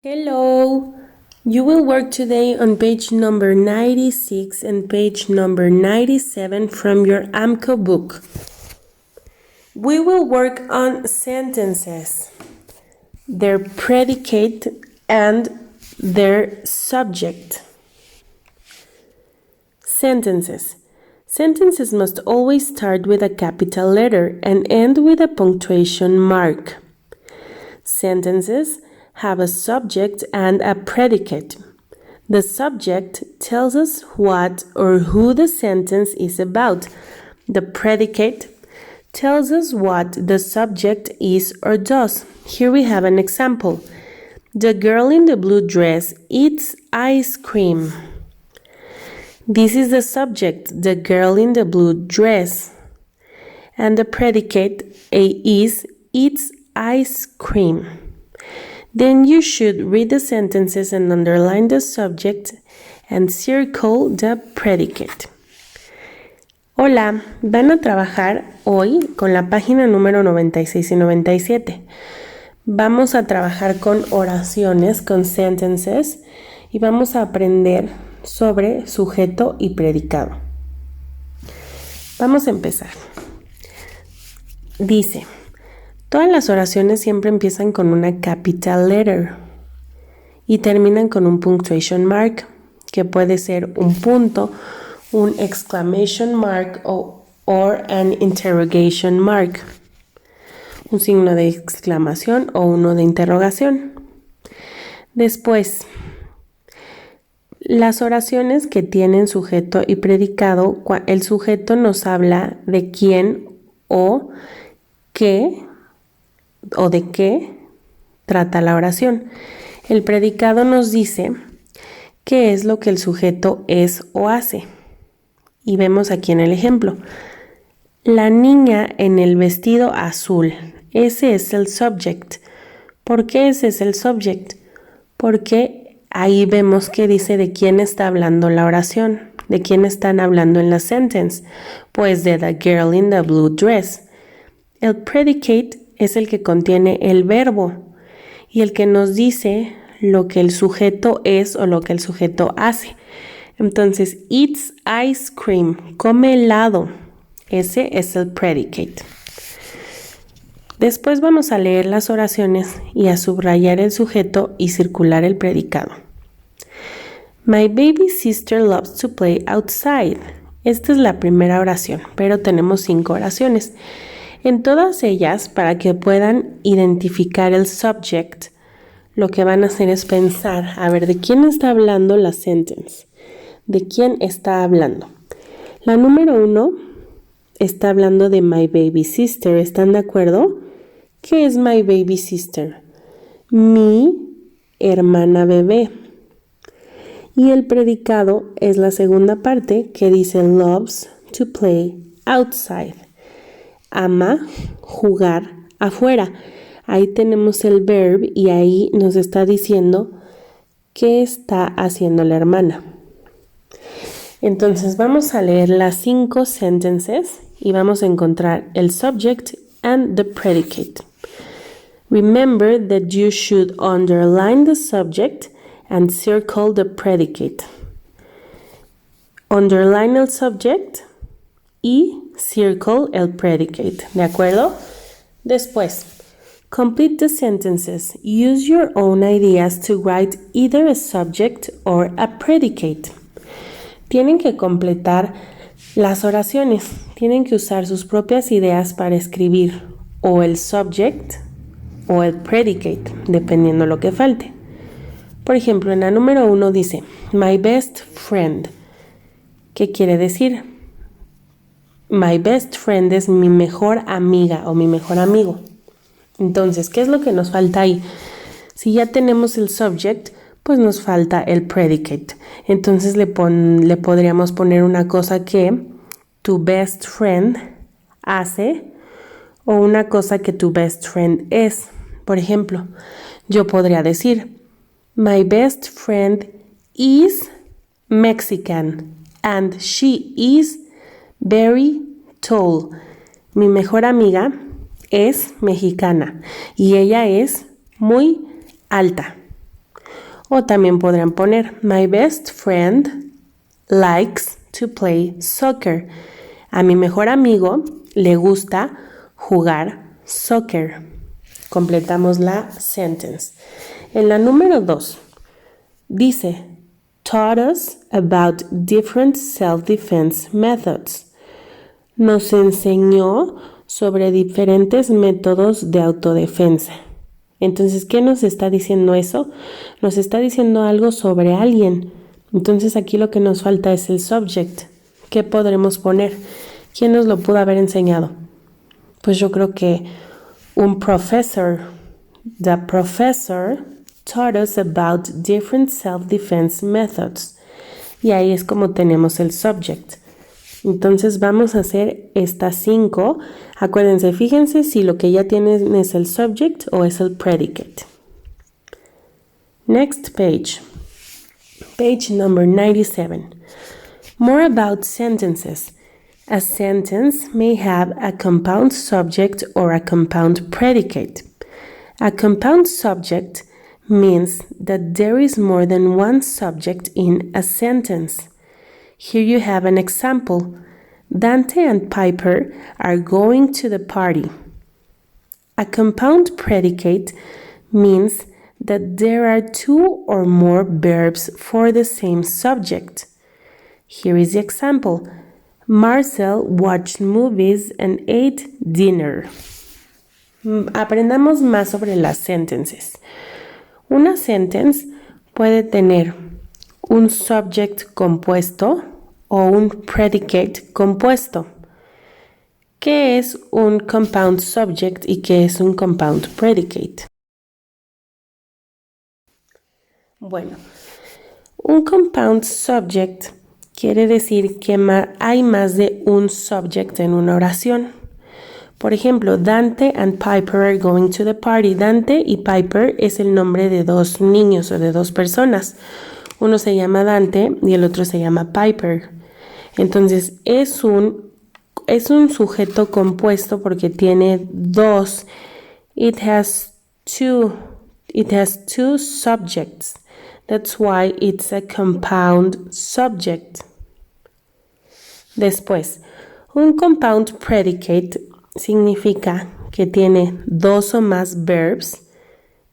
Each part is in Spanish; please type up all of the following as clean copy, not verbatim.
Hello! You will work today on page number 96 and page number 97 from your AMCO book. We will work on sentences, their predicate and their subject. Sentences. Sentences must always start with a capital letter and end with a punctuation mark. Sentences have a subject and a predicate. The subject tells us what or who the sentence is about. The predicate tells us what the subject is or does. Here we have an example. The girl in the blue dress eats ice cream. This is the subject, the girl in the blue dress. And the predicate is eats ice cream. Then you should read the sentences and underline the subject and circle the predicate. Hola, van a trabajar hoy con la página número 96 y 97. Vamos a trabajar con oraciones, con sentences, y vamos a aprender sobre sujeto y predicado. Vamos a empezar. Dice: todas las oraciones siempre empiezan con una capital letter y terminan con un punctuation mark, que puede ser un punto, un exclamation mark or an interrogation mark, un signo de exclamación o uno de interrogación. Después, las oraciones que tienen sujeto y predicado, el sujeto nos habla de quién o qué o de qué trata la oración. El predicado nos dice qué es lo que el sujeto es o hace. Y vemos aquí en el ejemplo. La niña en el vestido azul. Ese es el subject. ¿Por qué ese es el subject? Porque ahí vemos que dice de quién está hablando la oración. ¿De quién están hablando en la sentence? Pues de the girl in the blue dress. El predicate es el que contiene el verbo y el que nos dice lo que el sujeto es o lo que el sujeto hace. Entonces, eats ice cream, come helado. Ese es el predicate. Después vamos a leer las oraciones y a subrayar el sujeto y circular el predicado. My baby sister loves to play outside. Esta es la primera oración, pero tenemos 5 oraciones. En todas ellas, para que puedan identificar el subject, lo que van a hacer es pensar, a ver, ¿de quién está hablando la sentence? ¿De quién está hablando? La número 1 está hablando de my baby sister. ¿Están de acuerdo? ¿Qué es my baby sister? Mi hermana bebé. Y el predicado es la segunda parte que dice loves to play outside. Ama jugar afuera. Ahí tenemos el verb y ahí nos está diciendo qué está haciendo la hermana. Entonces vamos a leer las 5 sentences y vamos a encontrar el subject and the predicate. Remember that you should underline the subject and circle the predicate. Underline el subject y circle el predicate. ¿De acuerdo? Después, complete the sentences. Use your own ideas to write either a subject or a predicate. Tienen que completar las oraciones. Tienen que usar sus propias ideas para escribir o el subject o el predicate, dependiendo lo que falte. Por ejemplo, en la número 1 dice, my best friend. ¿Qué quiere decir? My best friend es mi mejor amiga o mi mejor amigo. Entonces, ¿qué es lo que nos falta ahí? Si ya tenemos el subject, pues nos falta el predicate. Entonces le podríamos poner una cosa que tu best friend hace o una cosa que tu best friend es. Por ejemplo, yo podría decir, my best friend is Mexican and she is very tall. Mi mejor amiga es mexicana y ella es muy alta. O también podrían poner, my best friend likes to play soccer. A mi mejor amigo le gusta jugar soccer. Completamos la sentence. En la número 2 dice, taught us about different self-defense methods. Nos enseñó sobre diferentes métodos de autodefensa. Entonces, ¿qué nos está diciendo eso? Nos está diciendo algo sobre alguien. Entonces, aquí lo que nos falta es el subject. ¿Qué podremos poner? ¿Quién nos lo pudo haber enseñado? Pues yo creo que un professor. The professor taught us about different self-defense methods. Y ahí es como tenemos el subject. Entonces vamos a hacer estas 5. Acuérdense, fíjense si lo que ya tienen es el subject o es el predicate. Next page. Page number 97. More about sentences. A sentence may have a compound subject or a compound predicate. A compound subject means that there is more than one subject in a sentence. Here you have an example. Dante and Piper are going to the party. A compound predicate means that there are 2 or more verbs for the same subject. Here is the example. Marcel watched movies and ate dinner. Aprendamos más sobre las sentences. Una sentence puede tener un subject compuesto o un predicate compuesto. ¿Qué es un compound subject y qué es un compound predicate? Bueno, un compound subject quiere decir que hay más de un subject en una oración. Por ejemplo, Dante and Piper are going to the party. Dante y Piper es el nombre de 2 niños o de 2 personas. Uno se llama Dante y el otro se llama Piper. Entonces, es un sujeto compuesto porque tiene 2. It has two subjects. That's why it's a compound subject. Después, un compound predicate significa que tiene 2 o más verbs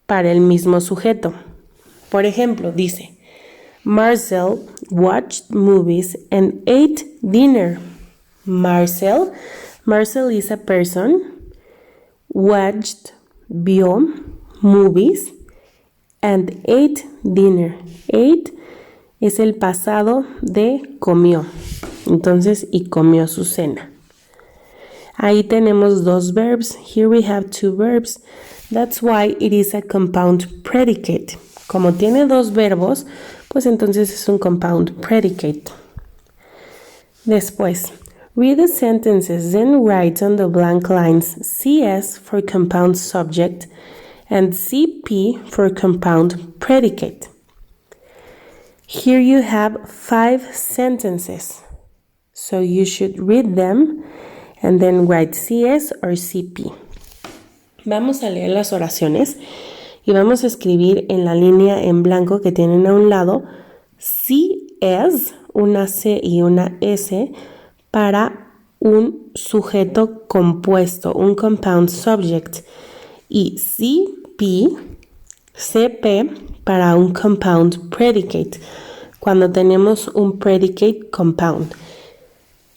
para el mismo sujeto. Por ejemplo, dice, Marcel watched movies and ate dinner. Marcel is a person, watched, vio, movies, and ate dinner. Ate es el pasado de comió. Entonces, y comió su cena. Ahí tenemos 2 verbs. Here we have 2 verbs. That's why it is a compound predicate. Como tiene 2 verbos, pues entonces es un compound predicate. Después, read the sentences, then write on the blank lines CS for compound subject and CP for compound predicate. Here you have 5 sentences, so you should read them and then write CS or CP. Vamos a leer las oraciones y vamos a escribir en la línea en blanco que tienen a un lado CS, una C y una S, para un sujeto compuesto, un compound subject, y CP para un compound predicate, cuando tenemos un predicate compound.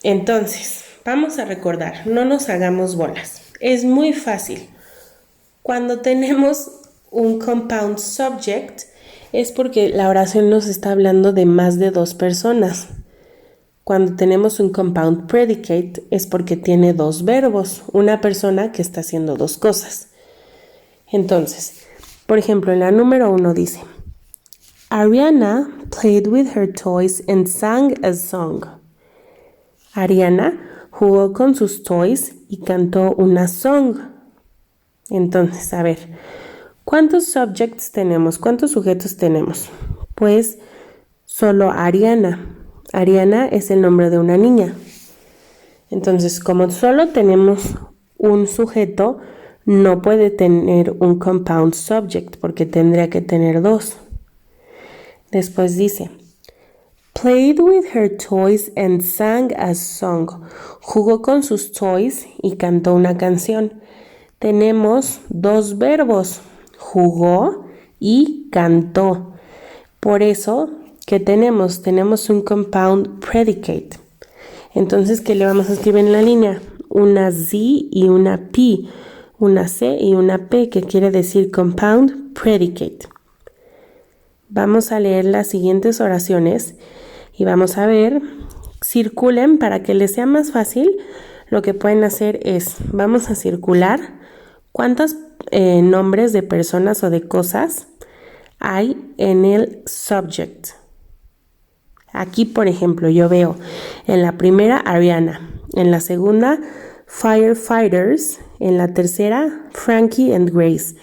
Entonces, vamos a recordar, no nos hagamos bolas. Es muy fácil. Cuando tenemos un compound subject es porque la oración nos está hablando de más de 2 personas. Cuando tenemos un compound predicate es porque tiene 2 verbos, una persona que está haciendo 2 cosas. Entonces, por ejemplo, en la número 1 dice, Ariana played with her toys and sang a song. Ariana jugó con sus toys y cantó una song. Entonces, a ver, ¿cuántos subjects tenemos? ¿Cuántos sujetos tenemos? Pues solo Ariana. Ariana es el nombre de una niña. Entonces, como solo tenemos un sujeto, no puede tener un compound subject porque tendría que tener 2. Después dice, played with her toys and sang a song. Jugó con sus toys y cantó una canción. Tenemos dos verbos, jugó y cantó. Por eso, ¿qué tenemos? Tenemos un compound predicate. Entonces, ¿qué le vamos a escribir en la línea? Una Z y una P, una C y una P, que quiere decir compound predicate. Vamos a leer las siguientes oraciones y vamos a ver, circulen para que les sea más fácil. Lo que pueden hacer es, vamos a circular cuántos nombres de personas o de cosas hay en el subject. Aquí, por ejemplo, yo veo en la primera Ariana, en la segunda firefighters, en la tercera Frankie and Grace,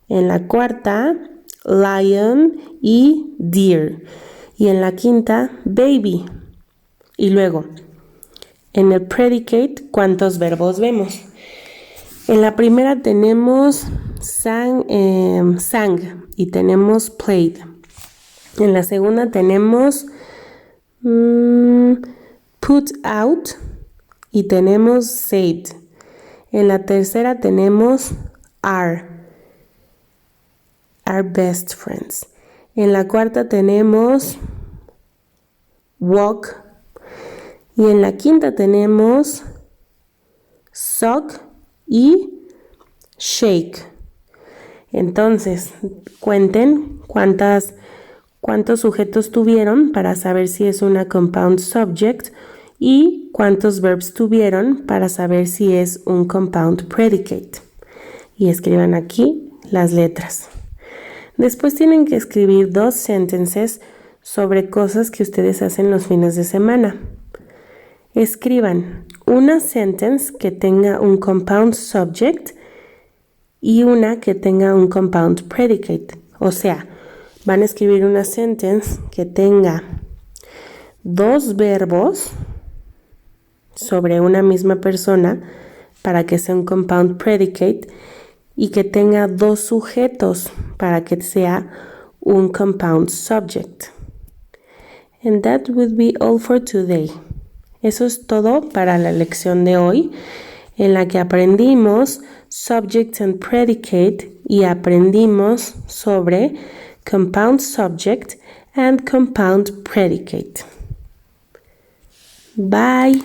en la cuarta lion y deer, y en la quinta baby. Y luego, en el predicate, ¿cuántos verbos vemos? En la primera tenemos sang y tenemos played. En la segunda tenemos put out y tenemos saved. En la tercera tenemos are best friends. En la cuarta tenemos walk y en la quinta tenemos suck y shake. Entonces, cuenten cuántos sujetos tuvieron para saber si es una compound subject y cuántos verbs tuvieron para saber si es un compound predicate. Y escriban aquí las letras. Después tienen que escribir 2 sentences sobre cosas que ustedes hacen los fines de semana. Escriban una sentence que tenga un compound subject y una que tenga un compound predicate. O sea, van a escribir una sentence que tenga 2 verbos sobre una misma persona para que sea un compound predicate y que tenga 2 sujetos para que sea un compound subject. And that would be all for today. Eso es todo para la lección de hoy, en la que aprendimos subject and predicate y aprendimos sobre compound subject and compound predicate. Bye.